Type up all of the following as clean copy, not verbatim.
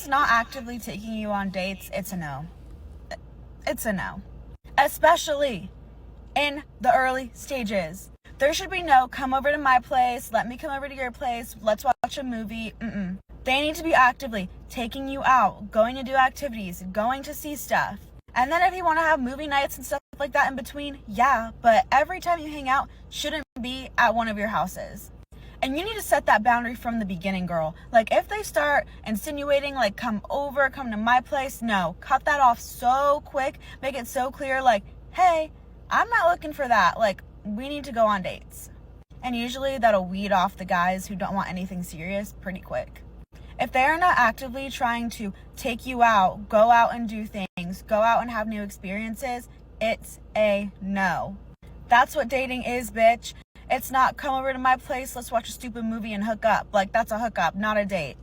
someone's not actively taking you on dates, it's a no. It's a no. Especially in the early stages. There should be no, come over to my place, let me come over to your place, let's watch a movie. They need to be actively taking you out, going to do activities, going to see stuff. And then if you want to have movie nights and stuff like that in between, yeah, but every time you hang out shouldn't be at one of your houses. And you need to set that boundary from the beginning, girl. Like, if they start insinuating, like, come over, come to my place, no. Cut that off so quick. Make it so clear, like, hey, I'm not looking for that. Like, we need to go on dates. And usually that'll weed off the guys who don't want anything serious pretty quick. If they are not actively trying to take you out, go out and do things, go out and have new experiences, it's a no. That's what dating is, bitch. It's not come over to my place, let's watch a stupid movie and hook up. Like, that's a hookup, not a date.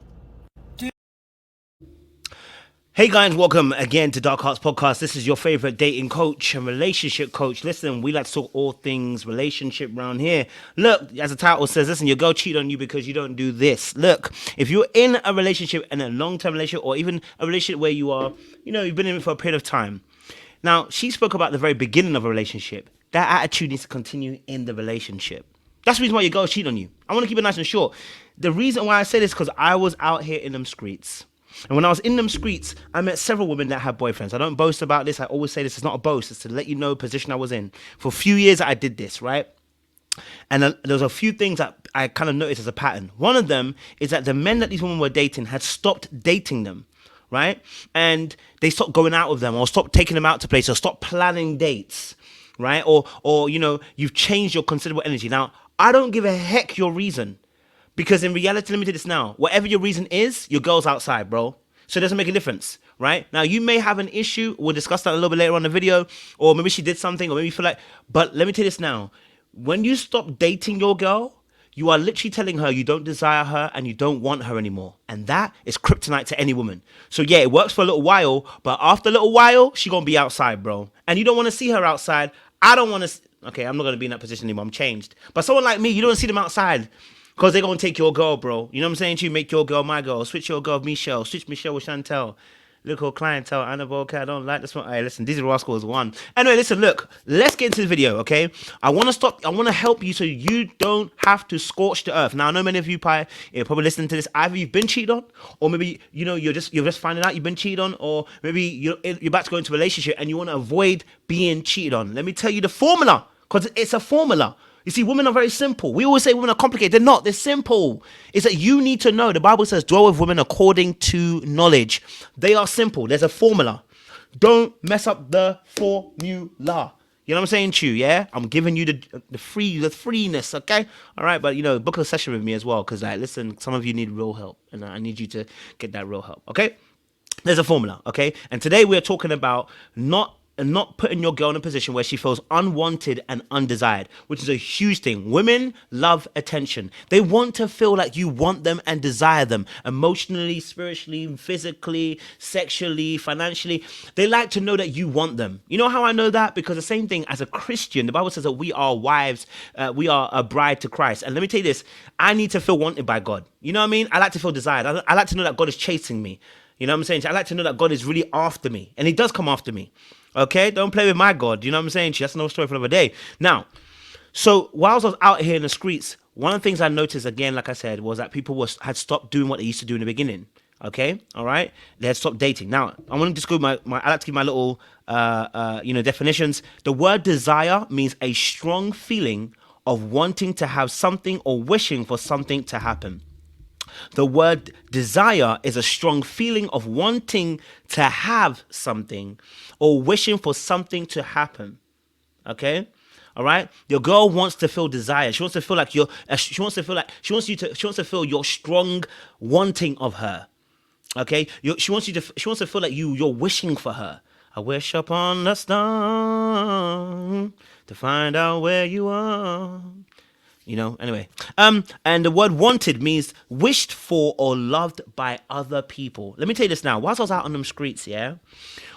Hey guys, welcome again to Dark Arts Podcast. This is your favorite dating coach and relationship coach. Listen, we like to talk all things relationship around here. Look, as the title says, listen, your girl cheated on you because you don't do this. Look, if you're in a relationship, and a long-term relationship, or even a relationship where you are, you've been in it for a period of time. Now, she spoke about the very beginning of a relationship. That attitude needs to continue in the relationship. That's the reason why your girl cheated on you. I want to keep it nice and short. The reason why I say this is because I was out here in them streets. And when I was in them streets, I met several women that had boyfriends. I don't boast about this. I always say this is not a boast. It's to let you know the position I was in. For a few years, I did this, right? And there was a few things that I kind of noticed as a pattern. One of them is that the men that these women were dating had stopped dating them, right? And they stopped going out with them, or stopped taking them out to places, or stopped planning dates, right? Or you've changed your considerable energy. Now, I don't give a heck your reason. Because in reality, let me tell you this now. Whatever your reason is, your girl's outside, bro. So it doesn't make a difference, right? Now, you may have an issue. We'll discuss that a little bit later on in the video. Or maybe she did something, or maybe you feel like... But let me tell you this now. When you stop dating your girl, you are literally telling her you don't desire her and you don't want her anymore. And that is kryptonite to any woman. So yeah, it works for a little while. But after a little while, she's going to be outside, bro. And you don't want to see her outside. I don't want to... Okay, I'm not going to be in that position anymore. I'm changed. But someone like me, you don't see them outside. Because they're going to take your girl, bro. You know what I'm saying to you? Make your girl my girl. Switch your girl with Michelle. Switch Michelle with Chantel. Little clientele. Annabelle, I don't like this one. Hey, listen, these are rascals one. Anyway, listen, look. Let's get into the video, okay? I want to help you so you don't have to scorch the earth. Now, I know many of you you're probably listening to this. Either you've been cheated on, or maybe, you're just finding out you've been cheated on, or maybe you're about to go into a relationship and you want to avoid being cheated on. Let me tell you the formula, because it's a formula. You see, women are very simple. We always say women are complicated. They're not. They're simple. It's that you need to know. The Bible says, dwell with women according to knowledge. They are simple. There's a formula. Don't mess up the formula. You know what I'm saying to you, yeah? I'm giving you the freeness, okay? All right, but, book a session with me as well, because, listen, some of you need real help, and I need you to get that real help, okay? There's a formula, okay? And today we're talking about not putting your girl in a position where she feels unwanted and undesired, which is a huge thing. Women love attention. They want to feel like you want them and desire them emotionally, spiritually, physically, sexually, financially. They like to know that you want them. You know how I know that? Because the same thing as a Christian, the Bible says that we are wives, we are a bride to Christ. And let me tell you this, I need to feel wanted by God. You know what I mean? I like to feel desired. I like to know that God is chasing me. You know what I'm saying? I like to know that God is really after me, and he does come after me. Okay, don't play with my God. You know what I'm saying? That's another story for another day. Now, so whilst I was out here in the streets, one of the things I noticed again, like I said, was that people had stopped doing what they used to do in the beginning. Okay, all right, they had stopped dating. Now, I want to just go I like to give my little, definitions. The word desire means a strong feeling of wanting to have something or wishing for something to happen. The word desire is a strong feeling of wanting to have something or wishing for something to happen. Okay? All right? Your girl wants to feel desire. She wants to feel like she wants to feel your strong wanting of her. Okay? She wants to feel like you're wishing for her. I wish upon the star to find out where you are. Anyway. And the word wanted means wished for or loved by other people. Let me tell you this now. Whilst I was out on them streets, yeah,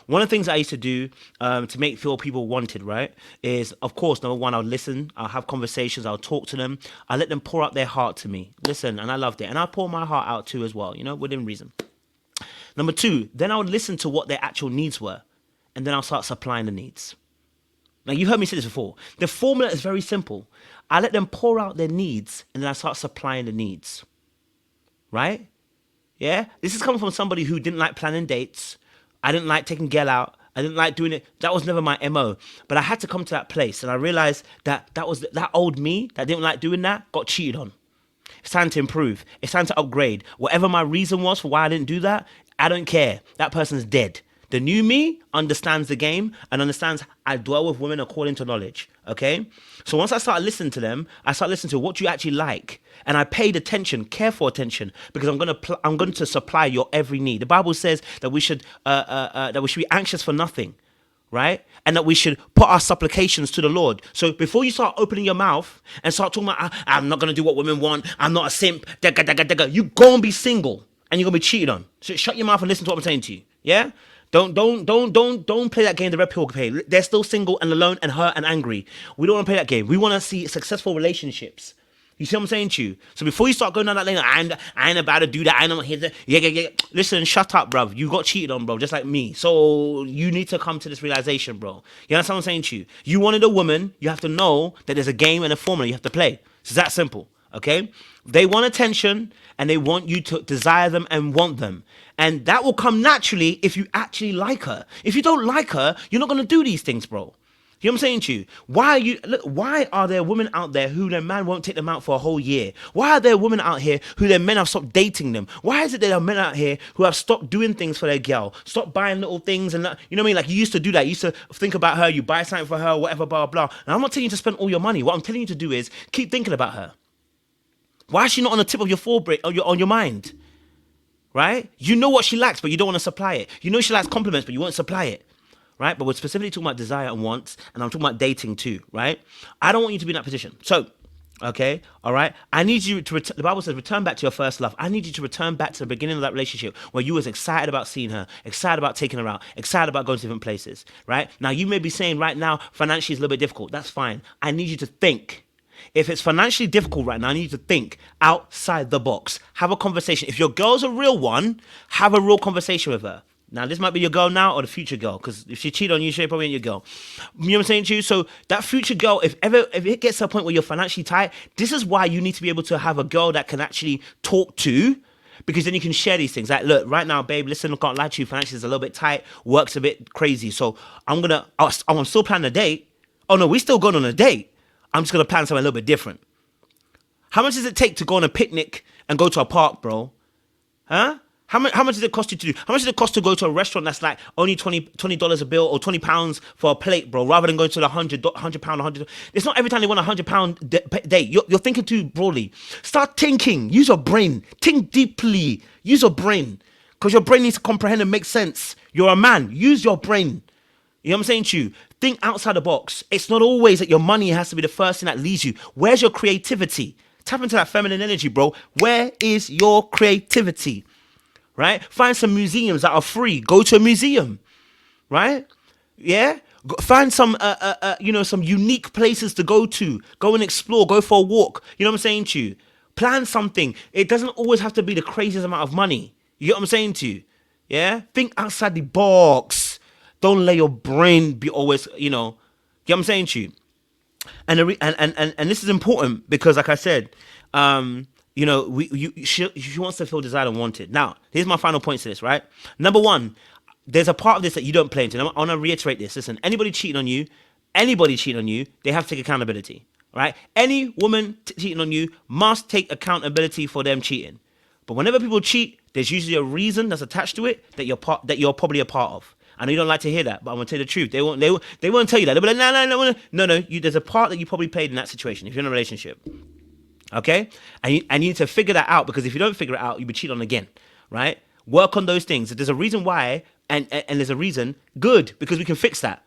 one of the things I used to do to feel people wanted, right, is, of course, number one, I'll listen, I'll have conversations, I'll talk to them, I'll let them pour out their heart to me. Listen, and I loved it. And I pour my heart out too as well, within reason. Number two, then I would listen to what their actual needs were, and then I'll start supplying the needs. Now, you've heard me say this before. The formula is very simple. I let them pour out their needs, and then I start supplying the needs. Right? Yeah? This is coming from somebody who didn't like planning dates. I didn't like taking girl out. I didn't like doing it. That was never my MO. But I had to come to that place, and I realized that old me that didn't like doing that got cheated on. It's time to improve. It's time to upgrade. Whatever my reason was for why I didn't do that, I don't care. That person's dead. The new me understands the game and understands I dwell with women according to knowledge, okay? So once I started listening to them, I started listening to what you actually like. And I paid attention, careful attention, because I'm going to supply your every need. The Bible says that we should be anxious for nothing, right? And that we should put our supplications to the Lord. So before you start opening your mouth and start talking about, I'm not going to do what women want, I'm not a simp, you go and be single and you're going to be cheated on. So shut your mouth and listen to what I'm saying to you, yeah? Don't play that game the red pill play. They're still single and alone and hurt and angry. We don't want to play that game. We want to see successful relationships. You see what I'm saying to you? So before you start going down that lane, I ain't about to do that. I ain't here to, yeah. Listen, shut up, bro. You got cheated on, bro, just like me. So you need to come to this realization, bro. You understand what I'm saying to you? You wanted a woman, you have to know that there's a game and a formula you have to play. It's that simple, okay? They want attention and they want you to desire them and want them. And that will come naturally if you actually like her. If you don't like her, you're not going to do these things, bro. You know what I'm saying to you? Why are there women out there who their man won't take them out for a whole year? Why are there women out here who their men have stopped dating them? Why is it there are men out here who have stopped doing things for their girl? Stop buying little things and that, you know what I mean? Like you used to do that. You used to think about her, you buy something for her, whatever, blah, blah. And I'm not telling you to spend all your money. What I'm telling you to do is keep thinking about her. Why is she not on the tip of your forebrain or on your mind? Right? You know what she likes, but you don't want to supply it. You know she likes compliments, but you won't supply it. Right? But we're specifically talking about desire and wants, and I'm talking about dating too, right? I don't want you to be in that position. So, okay, all right? I need you to the Bible says, return back to your first love. I need you to return back to the beginning of that relationship where you was excited about seeing her, excited about taking her out, excited about going to different places, right? Now, you may be saying right now, financially is a little bit difficult. That's fine. I need you to think. If it's financially difficult right now, I need you to think outside the box. Have a conversation. If your girl's a real one, have a real conversation with her. Now, this might be your girl now or the future girl, because if she cheat on you, she probably ain't your girl. You know what I'm saying to you? So that future girl, if it gets to a point where you're financially tight, this is why you need to be able to have a girl that can actually talk to, because then you can share these things. Like, look, right now, babe, listen, I can't lie to you, financially is a little bit tight, work's a bit crazy, so I'm still planning a date. Oh no, we still going on a date. I'm just going to plan something a little bit different. How much does it take to go on a picnic and go to a park, bro? Huh? How much does it cost you to do? How much does it cost to go to a restaurant that's like only $20 a bill or £20 for a plate, bro, rather than going to the £100, £100. It's not every time they want £100 date. You're thinking too broadly. Start thinking. Use your brain. Think deeply. Use your brain. Because your brain needs to comprehend and make sense. You're a man. Use your brain. You know what I'm saying to you? Think outside the box. It's not always that your money has to be the first thing that leads you. Where's your creativity? Tap into that feminine energy, bro. Where is your creativity? Right? Find some museums that are free. Go to a museum. Right? Yeah? Find some, some unique places to go to. Go and explore. Go for a walk. You know what I'm saying to you? Plan something. It doesn't always have to be the craziest amount of money. You get what I'm saying to you? Yeah? Think outside the box. Don't let your brain be always, you know what I'm saying to you? And this is important because, like I said, she wants to feel desired and wanted. Now, here's my final point to this, right? Number one, there's a part of this that you don't play into. And I want to reiterate this. Listen, anybody cheating on you, they have to take accountability, right? Any woman cheating on you must take accountability for them cheating. But whenever people cheat, there's usually a reason that's attached to it that you're probably a part of. I know you don't like to hear that, but I'm gonna tell you the truth. They won't tell you that. They'll be like, no. There's a part that you probably played in that situation if you're in a relationship. Okay, and you need to figure that out, because if you don't figure it out, you'll be cheated on again, right? Work on those things. If there's a reason why, and there's a reason, good, because we can fix that.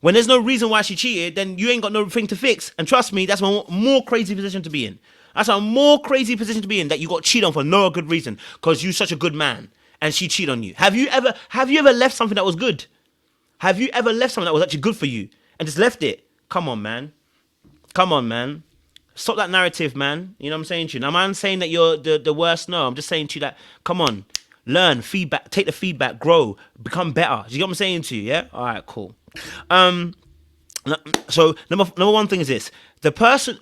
When there's no reason why she cheated, then you ain't got no thing to fix. And trust me, that's a more crazy position to be in. That's a more crazy position to be in, that you got cheated on for no good reason, because you're such a good man. And she cheated on you. Have you ever left something that was good? Have you ever left something that was actually good for you and just left it? Come on, man. Stop that narrative, man. You know what I'm saying to you? Now, I'm saying that you're the worst. No, I'm just saying to you that, come on. Learn, feedback, take the feedback, grow, become better. Do you get what I'm saying to you? Yeah? All right, cool. So number one thing is this: the person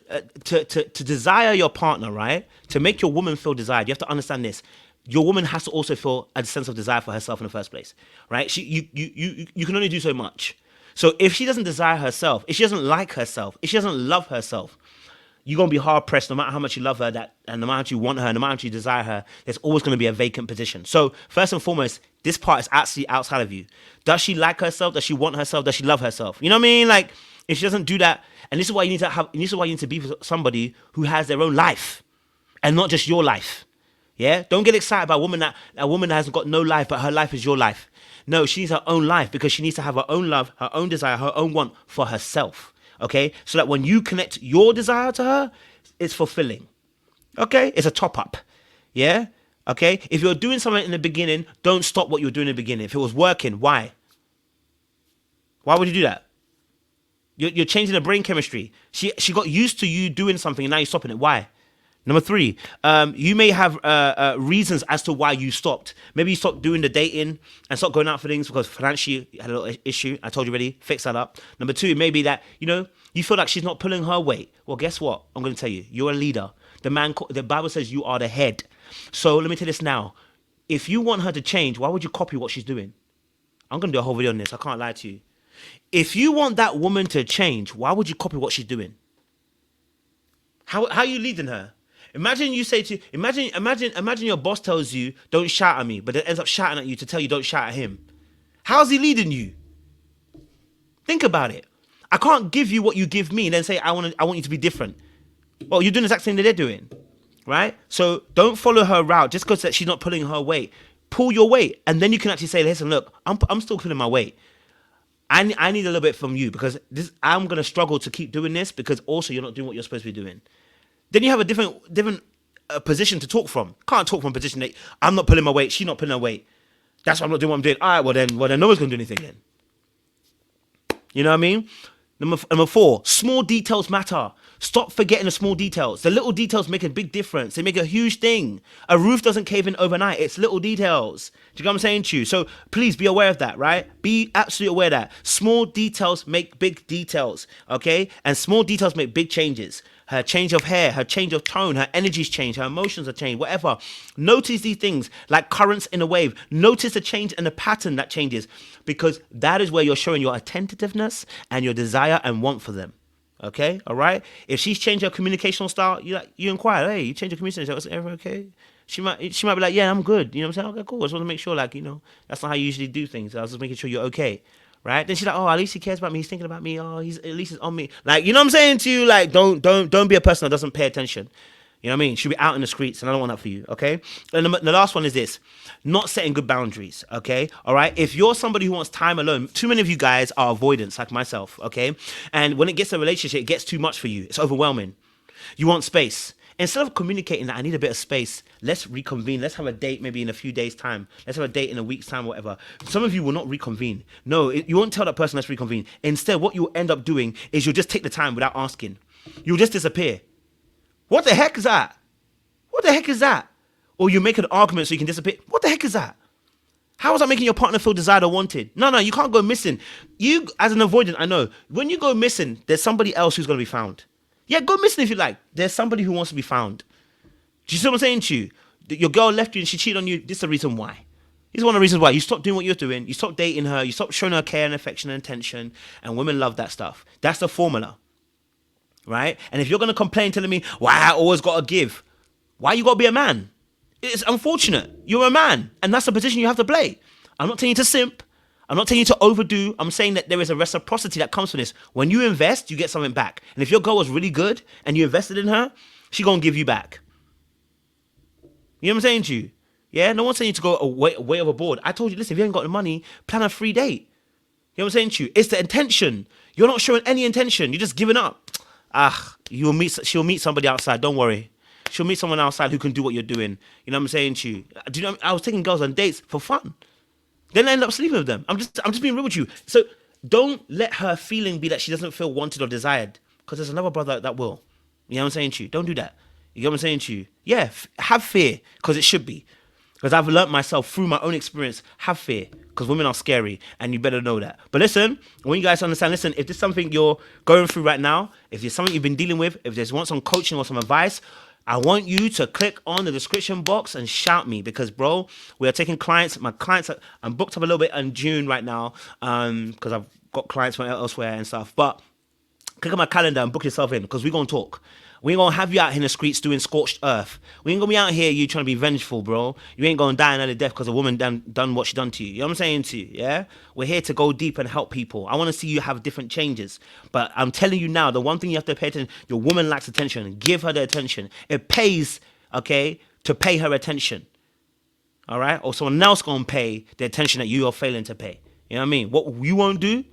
to desire your partner, right? To make your woman feel desired, you have to understand this. Your woman has to also feel a sense of desire for herself in the first place, right? You can only do so much. So if she doesn't desire herself, if she doesn't like herself, if she doesn't love herself, you're gonna be hard pressed no matter how much you love her, and no matter how much you want her, no matter how much you desire her, there's always gonna be a vacant position. So first and foremost, this part is actually outside of you. Does she like herself? Does she want herself? Does she love herself? You know what I mean? Like, if she doesn't do that, and this is why you need to have, this is why you need to be with somebody who has their own life, and not just your life. Yeah, don't get excited about a woman that hasn't got no life, but her life is your life. No, she needs her own life because she needs to have her own love, her own desire, her own want for herself. Okay, so that when you connect your desire to her, it's fulfilling. Okay, it's a top up. Yeah. Okay, if you're doing something in the beginning, don't stop what you're doing in the beginning. If it was working, why? Why would you do that? You're changing the brain chemistry. She got used to you doing something, and now you're stopping it. Why? Number three, you may have reasons as to why you stopped. Maybe you stopped doing the dating and stopped going out for things because financially you had a little issue. I told you already, fix that up. Number two, maybe that, you feel like she's not pulling her weight. Well, guess what? I'm going to tell you, you're a leader. The Bible says you are the head. So let me tell you this now. If you want her to change, why would you copy what she's doing? I'm going to do a whole video on this. I can't lie to you. If you want that woman to change, why would you copy what she's doing? How are you leading her? Imagine you say to imagine your boss tells you don't shout at me, but it ends up shouting at you to tell you don't shout at him. How's he leading you? Think about it. I can't give you what you give me and then say I want you to be different. Well, you're doing the exact same that they're doing, right? So don't follow her route just because she's not pulling her weight. Pull your weight, and then you can actually say, listen, look, I'm still pulling my weight. I need a little bit from you because I'm gonna struggle to keep doing this because also you're not doing what you're supposed to be doing. Then you have a different position to talk from. Can't talk from a position that I'm not pulling my weight, she's not pulling her weight. That's why I'm not doing what I'm doing. All right, well then no one's gonna do anything then. You know what I mean? Number four, small details matter. Stop forgetting the small details. The little details make a big difference. They make a huge thing. A roof doesn't cave in overnight. It's little details. Do you know what I'm saying to you? So please be aware of that, right? Be absolutely aware of that. Small details make big details, okay? And small details make big changes. Her change of hair, her change of tone, her energy's changed, her emotions are changed, whatever. Notice these things like currents in a wave. Notice the change and the pattern that changes because that is where you're showing your attentiveness and your desire and want for them. Okay, all right. If she's changed her communicational style, you inquire. Hey, you change your communication style. Is everything okay? She might be like, yeah, I'm good. You know what I'm saying? Okay, cool. I just want to make sure, that's not how you usually do things. I was just making sure you're okay. Right? Then she's like, oh, at least he cares about me. He's thinking about me. Oh, at least he's on me. You know what I'm saying to you? Don't be a person that doesn't pay attention. You know what I mean? She'll be out in the streets, and I don't want that for you, okay? And the last one is this. Not setting good boundaries, okay? All right? If you're somebody who wants time alone, too many of you guys are avoidance, like myself, okay? And when it gets to a relationship, it gets too much for you. It's overwhelming. You want space. Instead of communicating that I need a bit of space, let's reconvene. Let's have a date maybe in a few days' time. Let's have a date in a week's time, whatever. Some of you will not reconvene. No, you won't tell that person let's reconvene. Instead, what you'll end up doing is you'll just take the time without asking. You'll just disappear. What the heck is that? What the heck is that? Or you make an argument so you can disappear. What the heck is that? How is that making your partner feel desired or wanted? No, you can't go missing. You, as an avoidant, I know, when you go missing, there's somebody else who's going to be found. Yeah, go missing if you like. There's somebody who wants to be found. Do you see what I'm saying to you? Your girl left you and she cheated on you. This is the reason why. This is one of the reasons why. You stopped doing what you're doing. You stopped dating her. You stopped showing her care and affection and attention. And women love that stuff. That's the formula. Right? And if you're going to complain telling me, why I always got to give, why you got to be a man? It's unfortunate. You're a man. And that's the position you have to play. I'm not telling you to simp. I'm not telling you to overdo. I'm saying that there is a reciprocity that comes from this. When you invest, you get something back. And if your girl was really good and you invested in her, she going to give you back. You know what I'm saying to you? Yeah? No one's saying you to go way overboard. I told you, listen, if you ain't got the money, plan a free date. You know what I'm saying to you? It's the intention. You're not showing any intention. You're just giving up. She'll meet somebody outside. Don't worry. She'll meet someone outside who can do what you're doing. You know what I'm saying to you? Do you know? I was taking girls on dates for fun. Then I end up sleeping with them. I'm just being real with you. So don't let her feeling be that she doesn't feel wanted or desired. Because there's another brother that will. You know what I'm saying to you? Don't do that. You know what I'm saying to you? Yeah, have fear. Because it should be. Because I've learnt myself through my own experience, have fear. Because women are scary, and you better know that. But listen, I want you guys to understand, listen, if there's something you're going through right now, if there's something you've been dealing with, if there's want some coaching or some advice, I want you to click on the description box and shout me. Because, bro, we are taking clients. My clients, I'm booked up a little bit in June right now, because I've got clients from elsewhere and stuff. But click on my calendar and book yourself in, because we're going to talk. We ain't gonna have you out in the streets doing scorched earth. We ain't gonna be out here you trying to be vengeful, bro. You ain't gonna die an early death because a woman done what she done to you. You know what I'm saying to you, yeah? We're here to go deep and help people. I want to see you have different changes. But I'm telling you now, the one thing you have to pay attention, your woman lacks attention. Give her the attention. It pays, okay, to pay her attention. All right? Or someone else gonna pay the attention that you are failing to pay. You know what I mean? What you won't do,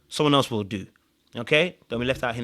someone else will do. Okay? Don't be left out here in the